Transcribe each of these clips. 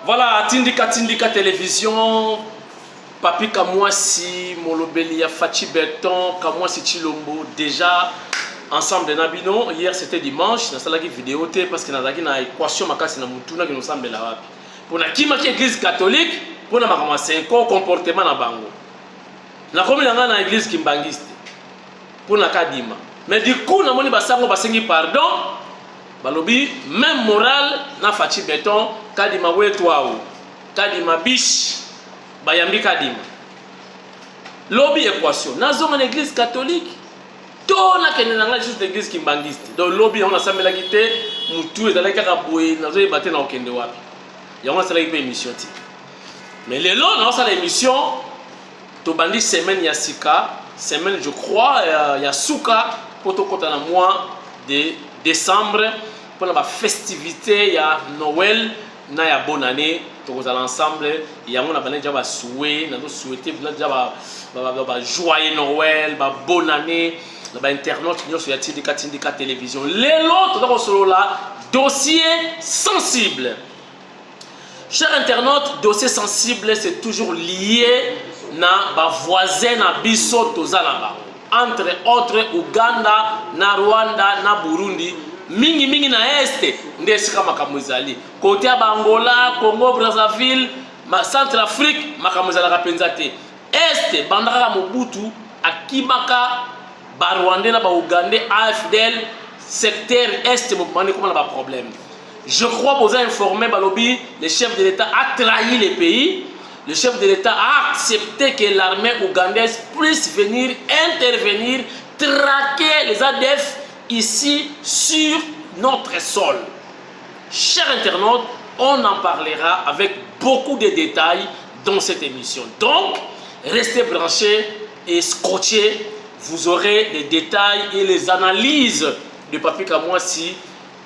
Voilà, Tindika Télévision, Papi Kamwasi, Molobelia, Fachi Berton, Kamwasi Chilombo, déjà ensemble de Nabino. Hier c'était dimanche, dans cette vidéo, parce que nous avons une équation qui nous semble là. Pour la église catholique, pour la 5 ans, comportement na bango. La commune dans l'église kimbangiste. Pour la kadima. Mais du coup, nous avons basengi pardon. Balobi, même moral, na Fachi Berton, kadima wetwao, kadima biche, bayambi kadima. Lobby équation. Nazo en église catholique, tout na kenenanga juste l'église kimbangiste. Donc lobby on a samela kité, mutu ezala kaka boye, nazo yebate na okende wapi. Yango sala ipe émission ti. Mais les lots na sala émission, to bandi semaine ya sika, semaine je crois ya suka pour to kota na mois de décembre. Pour la festivité, il y a Noël, il y a bonne année, tous ensemble, il y a déjà souhait, nous souhaiter déjà joyeux Noël, bonne année, internaute sur la Tindika Télévision. Les autres sont là, dossier sensible. Chers internautes, dossier sensible, c'est toujours lié à voisin à Bisso Tozalaba. Entre autres, Ouganda, na Rwanda, na Burundi. Mingi na este ndesika makambo ezali côté ya Angola, Congo Brazzaville, Centrafrique makambo ezalaka penza te. Este bandaka Mobutu akibaka ba Rwandais na ba Ougandais AFDL secteur est mobandi comme na ba problème. Je crois que vous avez informé balobi le chef de l'État a trahi le pays. Le chef de l'État a accepté que l'armée ougandaise puisse venir intervenir, traquer les ADF ici sur notre sol. Chers internautes, on en parlera avec beaucoup de détails dans cette émission. Donc, restez branchés et scotchés. Vous aurez les détails et les analyses de Papi Kamwasi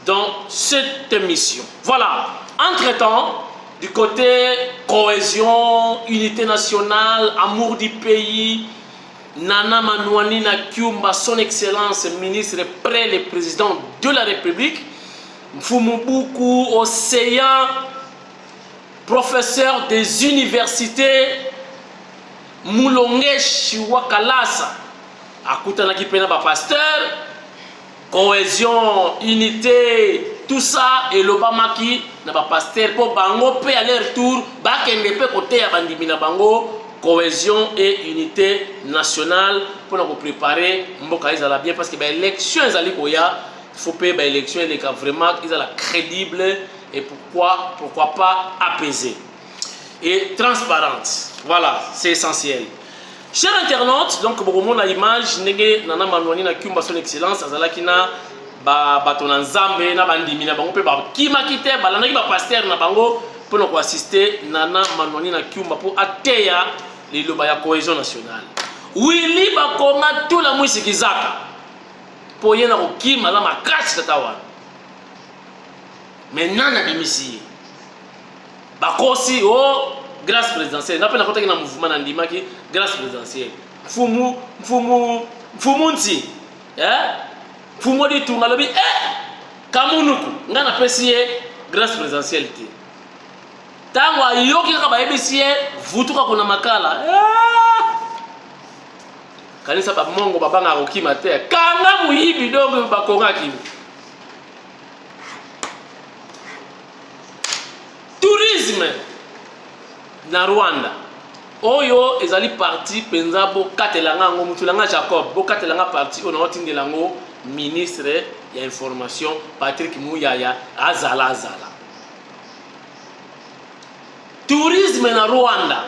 dans cette émission. Voilà. Entre-temps, du côté cohésion, unité nationale, amour du pays, Nana Manouani Kyumba, son excellence ministre près le président de la République, Mfumubuku Océan, professeur des universités, Moulongesh Wakalasa, Akutana Kipena pasteur, cohésion, unité, tout ça, et l'Obamaki n'a pas pasteur pour Bango, paix à leur tour, Bakende côté à Bandimina Bango. Cohésion et unité nationale pour nous préparer Mboka Izala bien parce que l'élection Izali Koya il faut payer l'élection elle est vraiment Izala crédible et pourquoi pas apaisée et transparente. Voilà, c'est essentiel. Chers internautes, donc pour mon image nege nana manwani na Kyumba son excellence azala kina ba batona nzambe na bandimi na bango pe ba kima kite balana ki ba pasteur na bango pour nous assister nana manwani na Kyumba pour ateya les loba ya cohésion nationale. Willy bakonga tout la mwisi kizaka. Pour yena kokima la makasi tatawa. Mais nana bimisi. Bakosi oh grâce présidentielle. N'a pas n'importe quel mouvement n'andima qui grâce présidentielle. Fumunti. Fumo di tunga lobi kamunuku ngana pesiye grâce présidentielle. Tangwa yoki kaba ebisie vutuka kuna makala kanisa ba mongo babanga kokima te kanga muyibi dongo bakonga kimi tourisme na Rwanda oyo ezali parti penza bo katelanga ngo mutulanga Jacob bo katelanga parti ona otindelango ministre ya information Patrick Muyaya azala tourisme na Rwanda.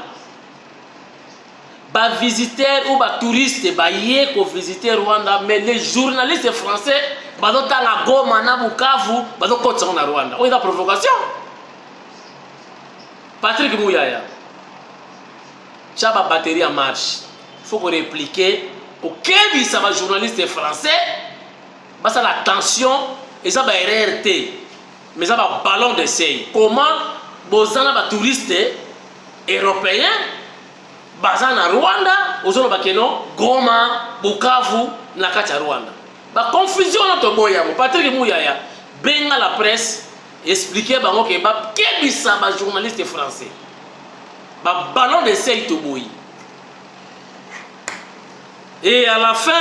Ba visiteurs ou ba touristes ba yé ko visiter Rwanda mais les journalistes français ba do tanga Goma na Bukavu ba do kotsa na Rwanda. O ida provocation. Patrick Muyaya. Chaba batterie en marche. Faut qu'on répliquer au kebi ça ba journalistes français ba ça la tension et ça ba RRT. Mais ça ba ballon d'essai. Comment bozana ba touristes européens bazana Rwanda ozono bakeno Goma Bukavu na kati ya Rwanda ba confusion na toboya Patrick Muyaya benga la presse expliquer bango que ba kebisa ba journaliste français ba ballon de sel toboyi. Et à la fin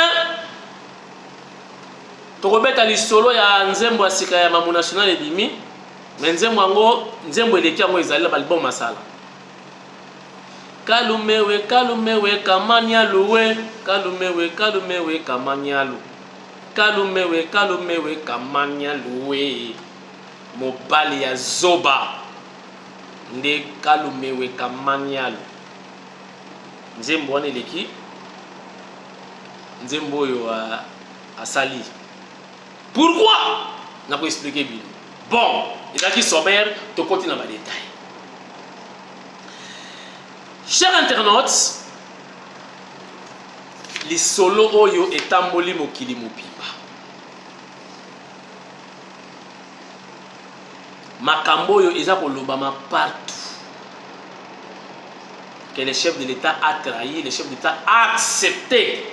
tokobeta lisolo ya nzembo ya sika ya mamu national ebimi mais nzembo yango nzembo eleki yango ezali na balibon masala kalumewe kalumewe kamanyaluwe kalumewe kalumewe kamanyalu kalumewe kalumewe kamanyaluwe mobali ya zoba nde kalumewe kamanyalu nzembo wana eleki nzembo oyo asali. Pourquoi? On a expliqué bien. Bon, il y a qui sommaire, tu continues dans les détails. Chers internautes, les solo oyo etamboli mokili mopiba. Makambo oyo eza kolobama partout. Que le chef de l'État a trahi, le chef de l'État a accepté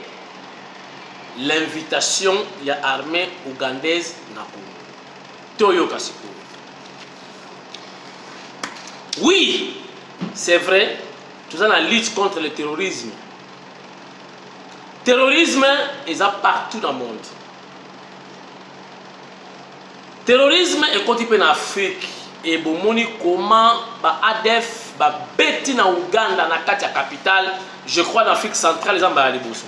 l'invitation de l'armée ougandaise na Congo. Toyo Kasiko. Oui, c'est vrai, tout ça la lutte contre le terrorisme. Terrorisme est partout dans le monde. Terrorisme est continué en Afrique et bomoni comment ba ADF ba beti na Ouganda na kati ya capitale, je crois en Afrique centrale les amba les bosso.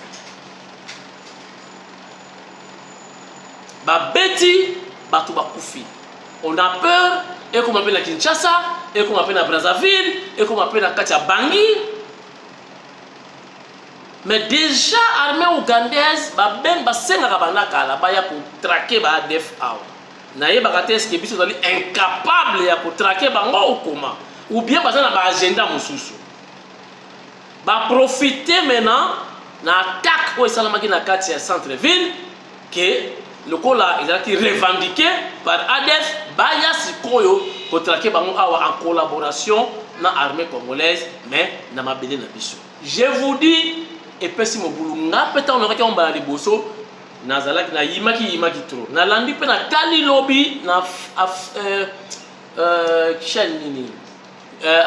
Ba beti batu bakufi. On a peur et qu'on appelle à Kinshasa et qu'on appelle à Brazzaville et qu'on appelle à Katia Bangui. Mais déjà armée ougandaise ba ben ba senga banaka la ba ya pour traquer ba ADF out. Naye bakate ce que biso dali incapable ya pour traquer bango ou comment ou bien ba na ba agenda mususu. Ba profiter maintenant na attaque au salamaki na Katia centre ville que le cola est revendiqué par ADF Baya Sikoyo pour traquer bango awa en collaboration na armée congolaise mais na mabele na biso. Je vous dis et pesi mo bulu nga peta on reka on bala liboso na zalaki na yimaki tro na landi pe na tali lobby na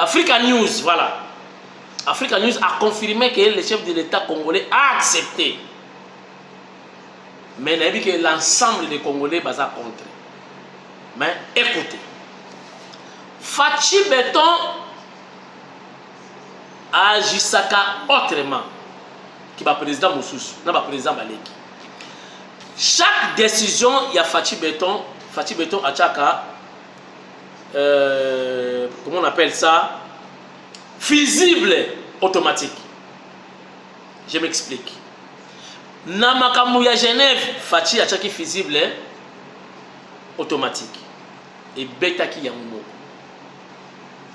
Africa News, voilà. Africa News a confirmé que le chef de l'État congolais a accepté. Mais il a dit que l'ensemble des Congolais sont contre. Mais écoutez, Fachi Beton agissaka autrement que le président Moussous, non le président Baleki. Chaque décision, il y a Fachi Beton a chaka, comment on appelle ça, fusible automatique. Je m'explique. Na makambo ya Genève, Fachi a chaki fusible automatique. Et betaki ya moumo.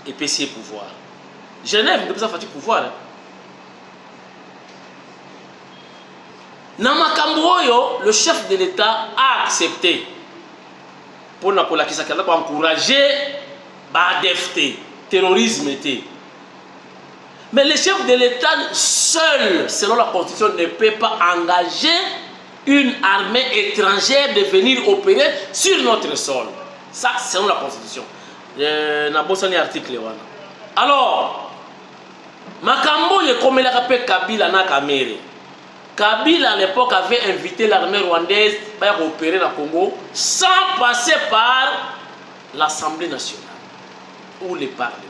Et PC pouvoir. Genève, ne peut pas faire pouvoir. Na makambo yo, le chef de l'État a accepté pour encourager ba DFT, terrorisme était. Mais le chef de l'État seul, selon la Constitution, ne peut pas engager une armée étrangère de venir opérer sur notre sol. Ça, selon la Constitution. Article. Alors, Makambo est comme il appelle Kabila na Kamere. Kabila à l'époque avait invité l'armée rwandaise à opérer dans le Congo sans passer par l'Assemblée nationale ou les parlements.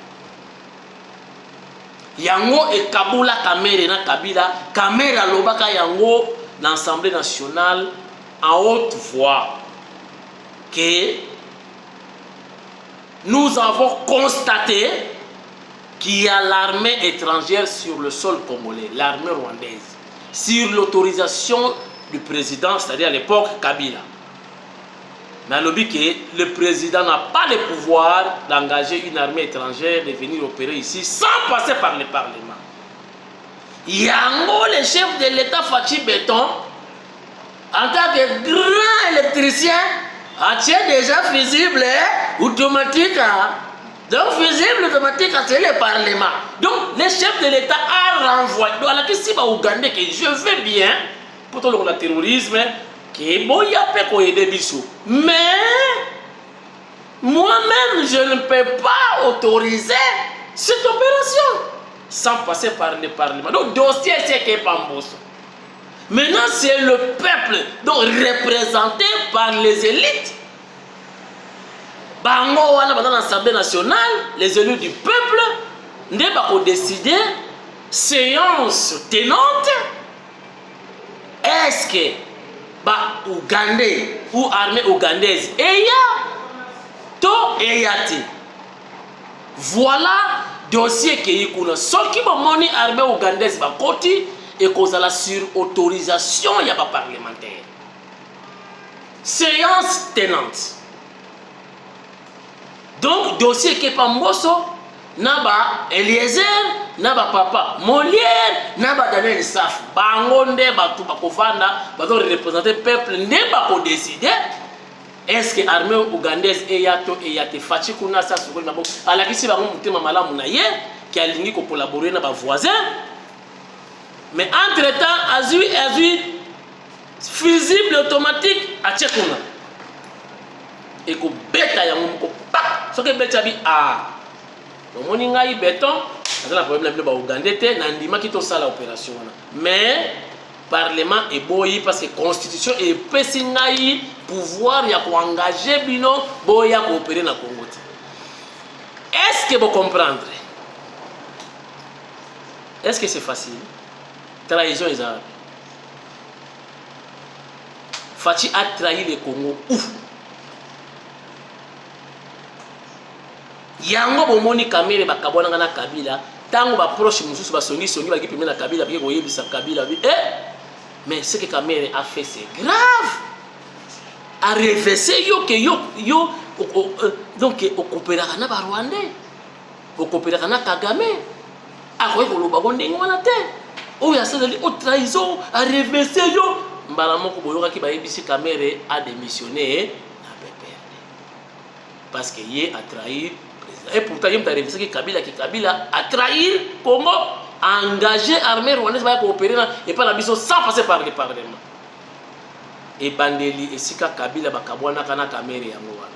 Yango et Kabula Kamere na Kabila, Kamera Lobaka Yango dans l'Assemblée nationale en haute voix que nous avons constaté qu'il y a l'armée étrangère sur le sol congolais, l'armée rwandaise, sur l'autorisation du président, c'est-à-dire à l'époque Kabila. Mais que le président n'a pas le pouvoir d'engager une armée étrangère de venir opérer ici sans passer par le Parlement. Yango, le chef de l'État Fachi Beton, en tant que grand électricien, a déjà fusible automatique. Donc fusible automatique, c'est le Parlement. Donc le chef de l'État a renvoyé. Donc à la question ougandais que je veux bien pour tout le terrorisme. Mais moi-même, je ne peux pas autoriser cette opération sans passer par le Parlement. Donc, le dossier, c'est Kepamboso. Maintenant, c'est le peuple, donc représenté par les élites. Bango, dans l'Assemblée nationale, les élus du peuple, ne pas décider, séance tenante, est-ce que Ougandais ou armée ougandaise voilà dossier qui est là. Ce qui va monter armée ougandaise va côté et cause la sur autorisation il y a pas parlementaire. Séance tenante. Donc dossier qui est pas Mbosso, naba Eliezer, naba papa Molière, naba Daniel Saf, bangonde batu bakofanda, bato représenter peuple ne ba ko décider. Est-ce que l'armée ougandaise est fachi kuna sa sukuli mabo alakisi bango mutema malamu na ye qui a lingi ko collaborer na ba voisins. Mais entre-temps azui fusible automatique a tchekuna. Et ko beta yango ko pak so que beta bi omoni ngai béton azala problème na ba ougandais te na ndima ki to sala opération wana. Mais Parlement est boyi parce que constitution est pesingai pouvoir ya ko engager bino boya coopérer na Congo. Est-ce que vous comprendre? Est-ce que c'est facile? Trahison les Arabes. Fachi a trahi le Congo. Ouf. Yango bomoni kamere bakabona ngana Kabila tango ba proche mususu ba songi ba ki pemela Kabila bi ko yebisa Kabila bi mais ce que Kamere a fait c'est grave. A reverser donc au coopérer na ba Rwandais. Au coopérer na Kagame. A ko ko loba gondengo wana te. O ya sala au trahison a reverser yo mbala moko boyoka ki ba yebisi Kamere a démissionné na PPRD. Parce que yé a trahi. Et pourtant, il y a que Kabila a trahi Congo, a engagé l'armée rwandaise à coopérer et pas la mission sans passer par le Parlement. Et Bandeli et Sika Kabila Bakabwana Kana Kamere Yangoa.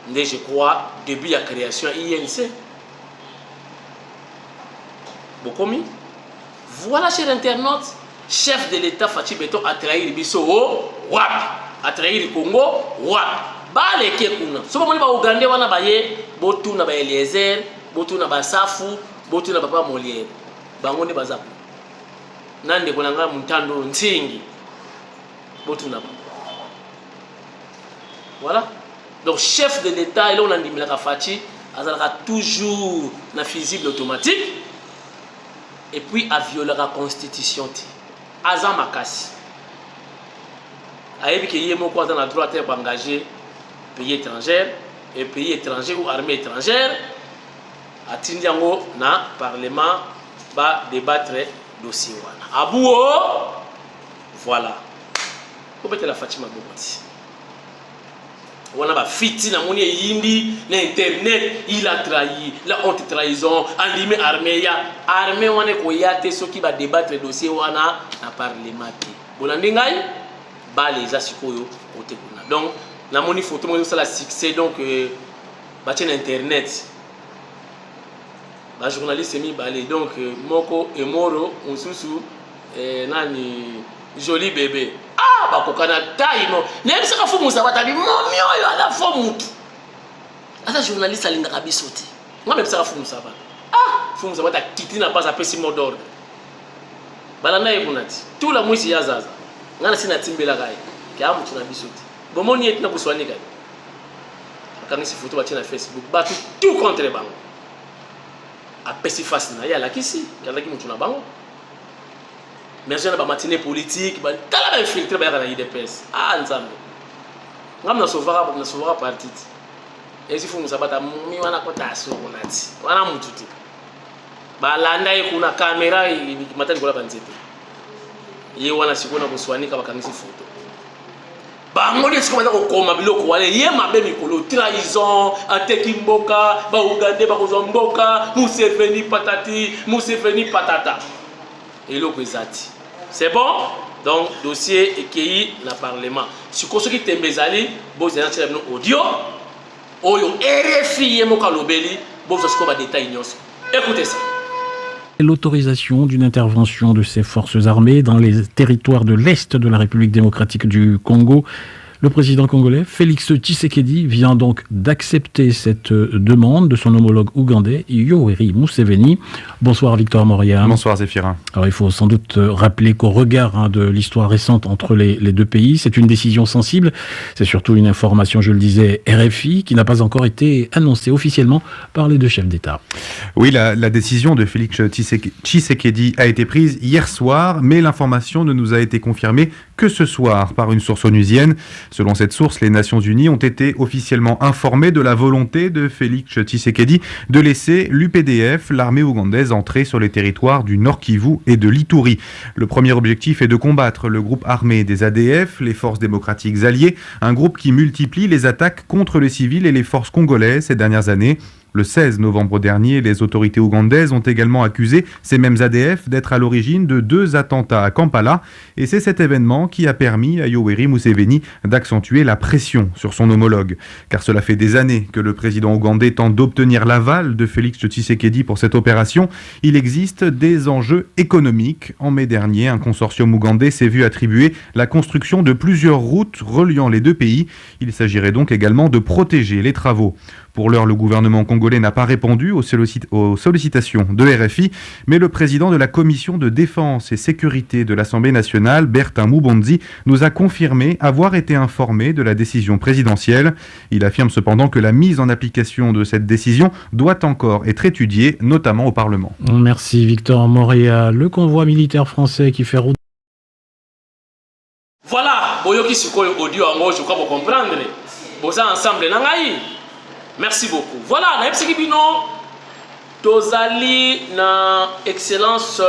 Mais je crois, depuis la création INC. Bokomi. Voilà, chers internautes, chef de l'État Fachi Beton a trahi le Bisso, WAP. A trahi le Congo, WAP. Bale kuna so ba Ougandais wana baye botu na ba Eliezer botu na ba Safu botu na papa Molière bango ne baza nande kolanga mutando ntingi botu na ba voilà donc chef de l'État il on andimila ka Fachi azalaka toujours na fusible automatique et puis a violer la constitution ti aza makasi ayebi ke yemo ko dans la droit pour engager pays étrangers et pays étrangers ou armée étrangère à Tindiango na parlement va débattre dossier wana abouo voilà ko bete la Fatima Bokoti wana ba fiti na moni yindi na internet il a trahi la honte trahison andime armée ya armée wana ko yate soki ba débattre dossier wana na parlement bolandi ngai ba les asikoyo côté kuna donc la moni photo moi ça la succès donc ba tien internet ba journaliste mi balé donc moko emoro mususu nani joli bébé ba kokana taino nem saka fumu sa batabi momio yo ala fomu ata journaliste alinga kabisoti ngam saka fumu sa ba fumu sa bata kitina pas apesi modor balanda ebunati tout la mwisi ya zaza ngana sina timbela kai kya mutu na bisoti bomoni et na buswani kai akanga si photo batina Facebook ba tout contre bango apesi face na ya la kisi kala ki mutu na bango mais je na ba matinée politique ba kala ba infiltrer ba ya na IDPS nzambe ngam na sauvera parti et si fumu sabata mi wana kota so onati wana mutu ti ba landa ye kuna kamera matani kola banzepe ye wana sikona buswanika bakanga si photo bango les comme ko koma biloko wale ye mabe mikolo trahison ateki mboka ba Ougandais ba kozwa mboka Museveni patati Museveni patata eloko ezati c'est bon Donc, dossier EKI, le Parlement. Si vous avez des audio, RFI, vous avez des détails. Écoutez ça. L'autorisation d'une intervention de ces forces armées dans les territoires de l'Est de la République démocratique du Congo. Le président congolais, Félix Tshisekedi, vient donc d'accepter cette demande de son homologue ougandais, Yoweri Museveni. Bonsoir Victor Moria. Bonsoir Zéphirin. Alors il faut sans doute rappeler qu'au regard de l'histoire récente entre les deux pays, c'est une décision sensible. C'est surtout une information, je le disais, RFI, qui n'a pas encore été annoncée officiellement par les deux chefs d'État. Oui, la décision de Félix Tshisekedi a été prise hier soir, mais l'information ne nous a été confirmée que ce soir par une source onusienne. Selon cette source, les Nations Unies ont été officiellement informées de la volonté de Félix Tshisekedi de laisser l'UPDF, l'armée ougandaise, entrer sur les territoires du Nord Kivu et de l'Ituri. Le premier objectif est de combattre le groupe armé des ADF, les forces démocratiques alliées, un groupe qui multiplie les attaques contre les civils et les forces congolaises ces dernières années. Le 16 novembre dernier, les autorités ougandaises ont également accusé ces mêmes ADF d'être à l'origine de 2 attentats à Kampala. Et c'est cet événement qui a permis à Yoweri Museveni d'accentuer la pression sur son homologue. Car cela fait des années que le président ougandais tente d'obtenir l'aval de Félix Tshisekedi pour cette opération. Il existe des enjeux économiques. En mai dernier, un consortium ougandais s'est vu attribuer la construction de plusieurs routes reliant les deux pays. Il s'agirait donc également de protéger les travaux. Pour l'heure, le gouvernement congolais n'a pas répondu aux sollicitations de RFI, mais le président de la commission de défense et sécurité de l'Assemblée nationale, Bertin Mubonzi, nous a confirmé avoir été informé de la décision présidentielle. Il affirme cependant que la mise en application de cette décision doit encore être étudiée, notamment au Parlement. Merci Victor Moria. Le convoi militaire français qui fait route. Voilà, boyoki sikoyo audio ango, je crois pour comprendre. Boza ensemble nangai. Merci beaucoup. Voilà, na epsiki bino tozali na excellence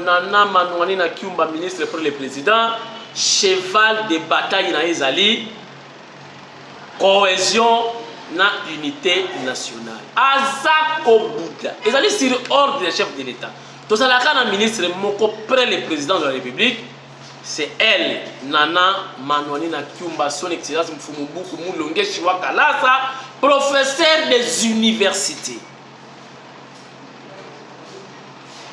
Nana Manouani na Kiumba, ministre pour le président, cheval de bataille na ezali cohésion na unité nationale. Azako Bouddha. Ezali sur ordre des chefs de l'État. Tozalaka na ministre moko près le président de la République. C'est elle, Nana Manouani na Kiumba, son excellence Mfumubuku Moulonge Shiwa Kalasa, professeur des universités.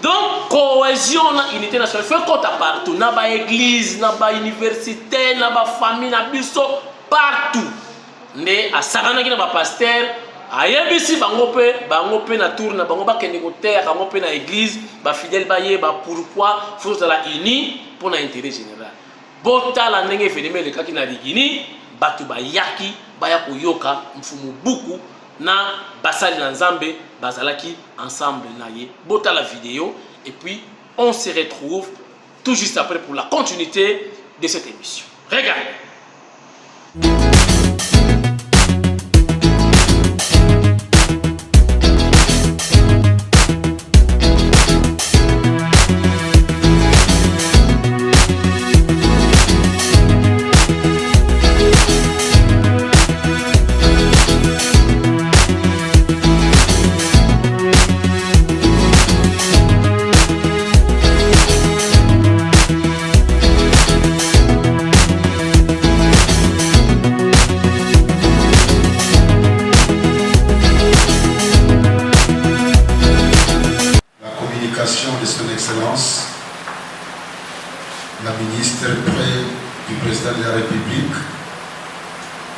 Donc, cohésion na unité nationale. Fait quoi partout? Na ba église, na ba université, na ba famille, na biso, partout. Mais à Sarana, na ba pasteur, à Yabisi, bango pe na tour, na bango ba kenekoter, bango pe na église, ba fidèle ba ye, ba pourquoi faut la uni pour l'intérêt général. Bota la nenge fedeme le kaki na ligini, batu ba yaki, ba ya koyoka, mfumu buku, na basali na nzambe, bazalaki ensemble na ye. Bota la vidéo, et puis on se retrouve tout juste après pour la continuité de cette émission. Regardez. De son Excellence, la ministre près du président de la République,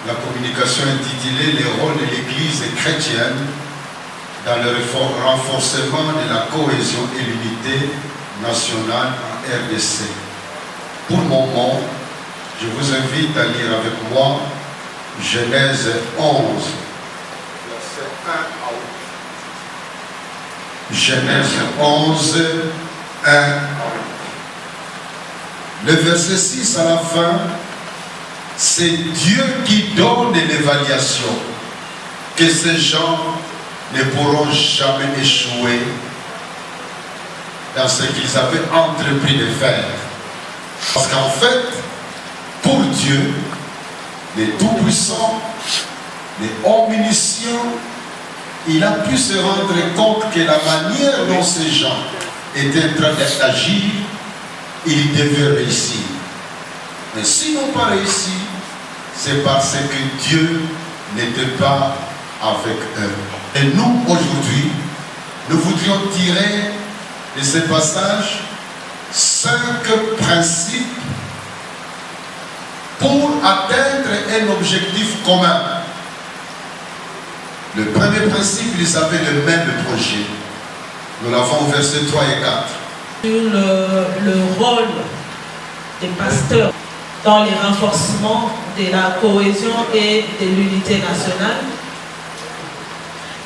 la communication intitulée « Les rôles de l'Église chrétienne dans le renforcement de la cohésion et l'unité nationale en RDC ». Pour le moment, je vous invite à lire avec moi Genèse 11, verset 1 à 8. Genèse 11, 1. Le verset 6 à la fin, c'est Dieu qui donne l'évaluation, que ces gens ne pourront jamais échouer dans ce qu'ils avaient entrepris de faire. Parce qu'en fait, pour Dieu, le Tout-Puissant, le Omniscient, il a pu se rendre compte que la manière dont ces gens étaient en train d'agir, il devait réussir. Mais s'ils n'ont pas réussi, c'est parce que Dieu n'était pas avec eux. Et nous, aujourd'hui, nous voudrions tirer de ce passage 5 principes pour atteindre un objectif commun. Le premier principe, ils avaient le même projet. Nous l'avons au verset 3 et 4. Sur le rôle des pasteurs dans les renforcements de la cohésion et de l'unité nationale,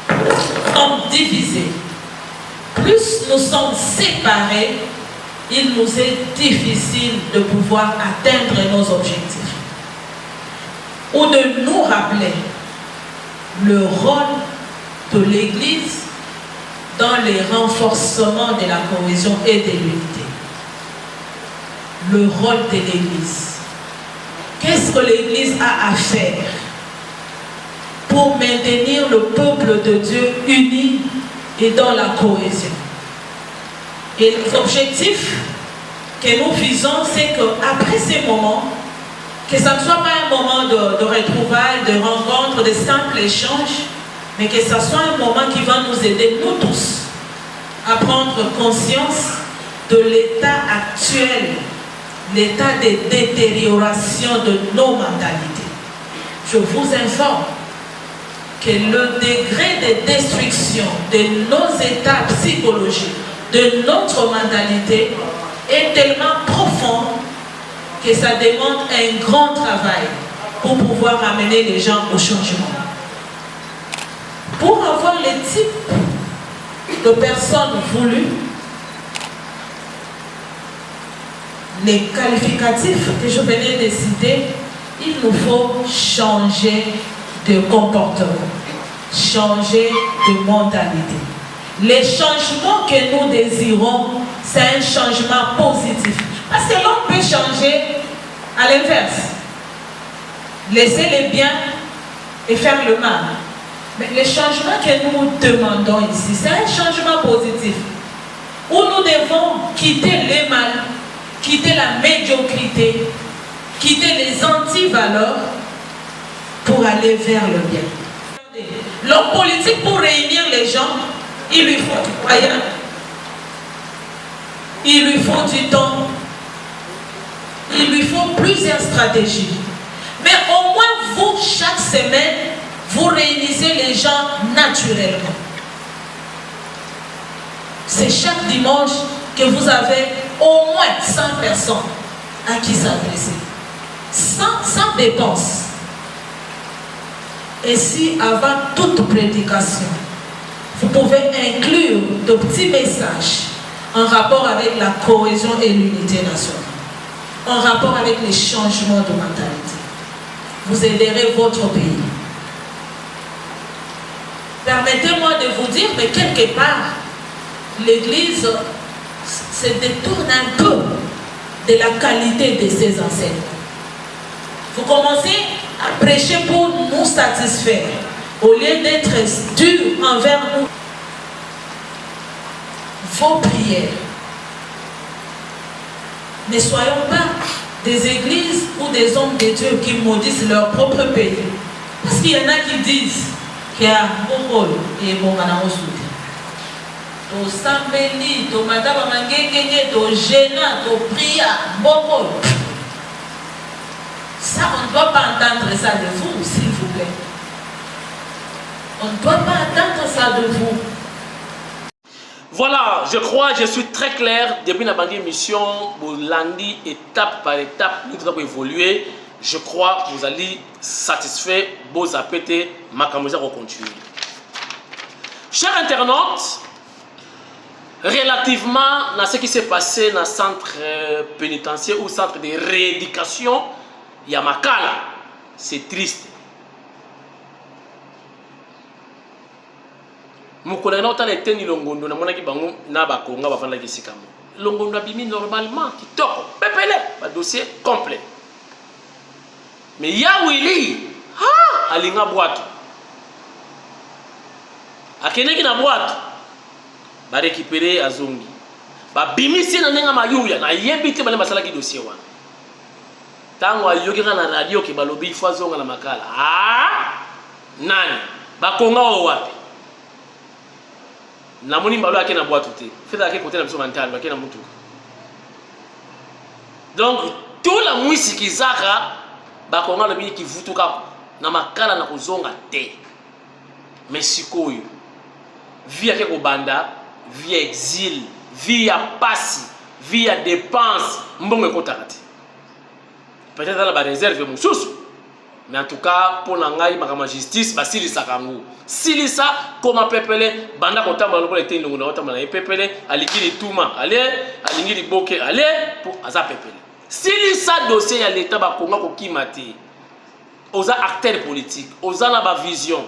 nous sommes divisés. Plus nous sommes séparés, il nous est difficile de pouvoir atteindre nos objectifs. Ou de nous rappeler le rôle de l'Église dans les renforcements de la cohésion et de l'unité. Le rôle de l'Église. Qu'est-ce que l'Église a à faire pour maintenir le peuple de Dieu uni et dans la cohésion? Et l'objectif que nous visons, c'est qu'après ces moments, que ça ne soit pas un moment de retrouvailles, de rencontres, de simples échanges, mais que ça soit un moment qui va nous aider, nous tous, à prendre conscience de l'état actuel, l'état de détérioration de nos mentalités. Je vous informe que le degré de destruction de nos états psychologiques, de notre mentalité, est tellement profond que ça demande un grand travail pour pouvoir amener les gens au changement. Pour avoir les types de personnes voulues, les qualificatifs que je venais de citer, il nous faut changer de comportement, changer de mentalité. Les changements que nous désirons, c'est un changement positif. Parce que l'on peut changer à l'inverse. Laisser les biens et faire le mal. Mais le changement que nous demandons ici, c'est un changement positif. Où nous devons quitter les mal, quitter la médiocrité, quitter les antivaleurs pour aller vers le bien. L'homme politique, pour réunir les gens, il lui faut du moyen, il lui faut du temps, il lui faut plusieurs stratégies. Mais au moins vous, chaque semaine, vous réunissez les gens naturellement. C'est chaque dimanche que vous avez au moins 100 personnes à qui s'adresser. Sans dépense. Et si avant toute prédication, vous pouvez inclure de petits messages en rapport avec la cohésion et l'unité nationale, en rapport avec les changements de mentalité, vous aiderez votre pays. Permettez-moi de vous dire que quelque part, l'Église se détourne un peu de la qualité de ses enseignements. Vous commencez à prêcher pour nous satisfaire, au lieu d'être dur envers nous. Vos prières. Ne soyons pas des églises ou des hommes de Dieu qui maudissent leur propre pays. Parce qu'il y en a qui disent qu'il y a un rôle et bon manamosouti. To sambeli, to madame mangengenge, to gênant, to priya, bon rôle. Ça, on ne doit pas entendre ça de vous, s'il vous plaît. On ne doit pas attendre ça de vous. Voilà, je crois, je suis très clair. Depuis la bandit mission, vous lundi, étape par étape, nous devons évoluer. Je crois que vous allez satisfaire, vous appéter, ma caméra va continuer. Chers internautes, relativement à ce qui s'est passé dans le centre pénitentiaire ou centre de rééducation, Yamakala, c'est triste. Mukona na otala eteni longondo na monaki bango na bakonga bafanda kisikamo. Longondo abimi normalement kitoko pepele ba dossier complet. Mais ya wili ha alinga boîte. Akeneki na boîte ba récupérer azongi. Ba bimisi na nenga mayuya na yebiti bale masala ki dossier wana. tango ayokika na radio ke balobi il faut azonga na makala. Ah nani bakonga o wapi namoni mbalo yake na boîte tout feta yake côté na biso mental bake na mutu. Donc tout la mwisi kizaka bakonga lobi kivutuka na makala na kuzonga te. Mais sikoyo vie yake kobanda vie exil vie ya pasi vie ya dépense mbongo ekotaka te. Peut-être dans la réserve mususu. Mais en tout cas, pour l'angaï, ma justice, bah si ça kangu. Si ça, comme à pepele, banda kota maloko le tendu na kota malai pepele, alikiri tuma, allez, alingiri boke, allez, pour aza pepele. Si ça dossier ya l'état ba konga ko kimati, aux acteurs politiques, aux la ba vision.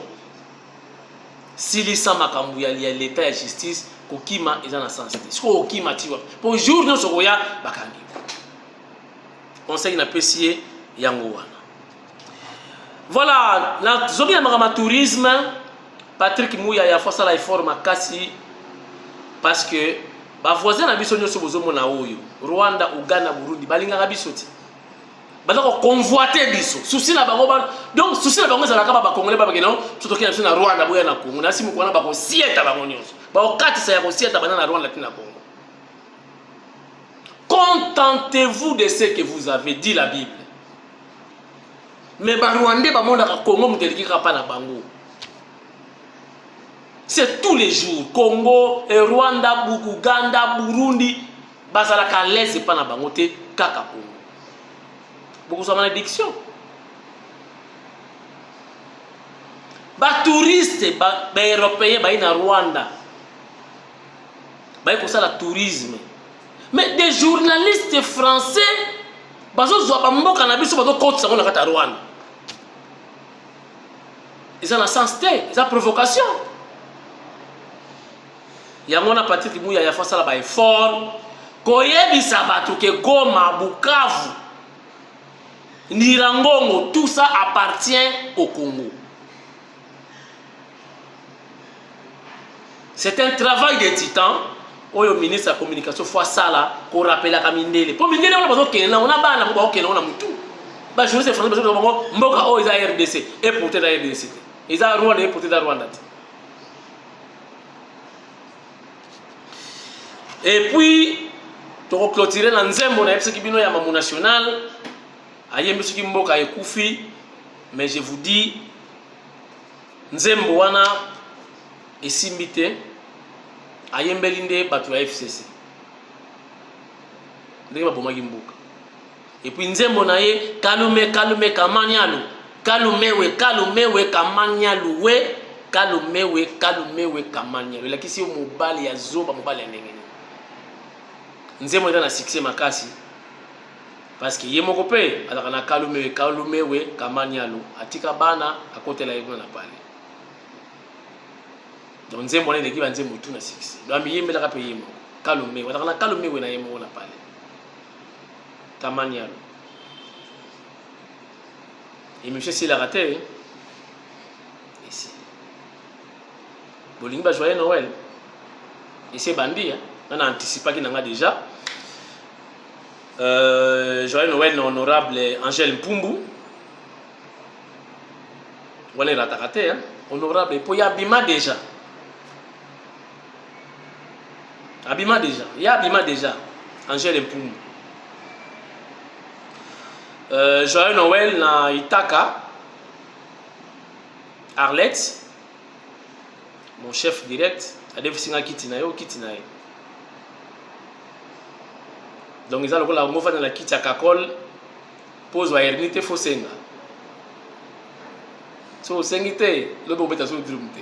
Si ça makambu ya l'état ya justice, ko kima eza na sens. Ce ko kimati wa. Pour jour no sokoya bakangi. Conseil na pesier yango wana. Voilà, la zone ya tourisme, Patrick Mouya ya force la effort makasi parce que ba voisin na biso nyoso bozo mona oyo Rwanda, Uganda, Burundi balinga biso ti. Bazako convoiter biso. Souci na bango ba donc souci na bango za la ba congolais ba bakeno surtout que na Rwanda boya na Congo na simu kwana ba ko sieta bango nyoso. Ba okati sa ya ko sieta bana na Rwanda tina Congo. Contentez-vous de ce que vous avez dit la Bible. Mais les Rwandais, le Congo, c'est tous les jours. Congo, Rwanda, Uganda, Burundi, Bazalaka laisse pas na bangote, Kaka Congo. Beaucoup de malédiction. Les touristes, les Européens, ils sont Rwanda. Ils font le tourisme. Mais des journalistes français, ils ont Rwanda. Ils ont la sensité, ils ont la provocation. Il y a mon Patrick Mouya, il y a fait ça effort. Koyebi Sabatu, que Goma, Bukavu, Nirangongo, tout ça appartient au Congo. C'est un travail de titan. Oyo ministre de la communication fois ça là qu'on rappelle à Kamindele. Pour Mindele on a besoin qu'il on a pas na on a mutu. Ba je sais français parce que mboka o isa RDC et porter la RDC. Isa Rwanda et porter la Rwanda. Et puis to clôturer na nzembo na epse kibino ya mamu national ayembe suki mboka ekufi mais je vous dis nzembo wana esimbite ayembelinde batu ya FCC ndenge babomaki mboka et puis nzembo na ye kalume kamanyalu kalumewe kamanyalu we kalumewe kamanyalu lakisi yo mobali ya zoba mobali ya ndenge nzembo eza na succès makasi parce que ye moko pe alaka na kalumewe kamanyalu atika bana akotela yego na pale. Donc nzembo na ndeki banzembo tout na succès donc yembela ka pe yemo kalumewe alaka na kalumewe na yemo na pale kamanyalu et monsieur s'il a raté ici bolingi ba joyeux Noël et c'est bandi hein. On a anticipé qu'il y a déjà. Joyeux Noël, honorable Angèle Mpumbu. On est raté, hein? Honorable, et puis il y a Abima déjà. Il y a Abima déjà. Angèle Mpumbu. Joyeux Noël na Itaka. Arlette. Mon chef direct. Adef Singa Kitinayo. Donc ils ont la mauvaise dans la kit à Kakol pose wa ernite fo senga so sengite le bo beta so drumte.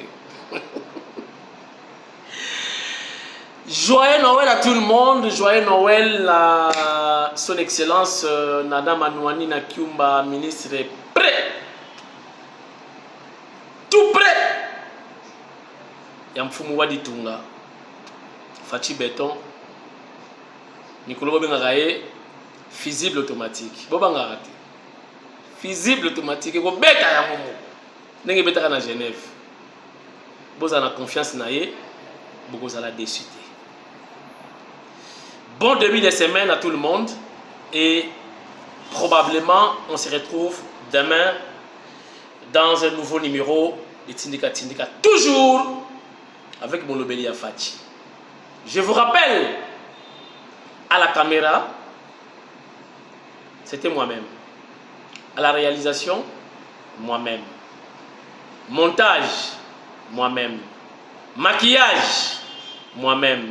Joyeux Noël à tout le monde, joyeux Noël à son excellence Nana Manouani Nakiumba, ministre prêt. Tout prêt. Yamfumu Wadi Tunga. Fachi Béton. Nicolas Bengaraye, fusible automatique. Bobangaraté. Fusible automatique. Go beta ya momo. Nenge beta na Genève. Boza na confiance na ye, boza la déçu. Bon début de semaine à tout le monde et probablement, on se retrouve demain dans un nouveau numéro de Tindika Tindika, toujours avec Molobeli Fachi. Je vous rappelle, à la caméra, c'était moi-même. À la réalisation, moi-même. Montage, moi-même. Maquillage, moi-même.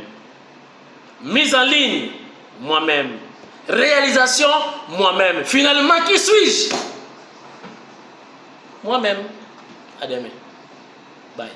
Mise en ligne, moi-même. Réalisation, moi-même. Finalement, qui suis-je? Moi-même. À demain. Bye.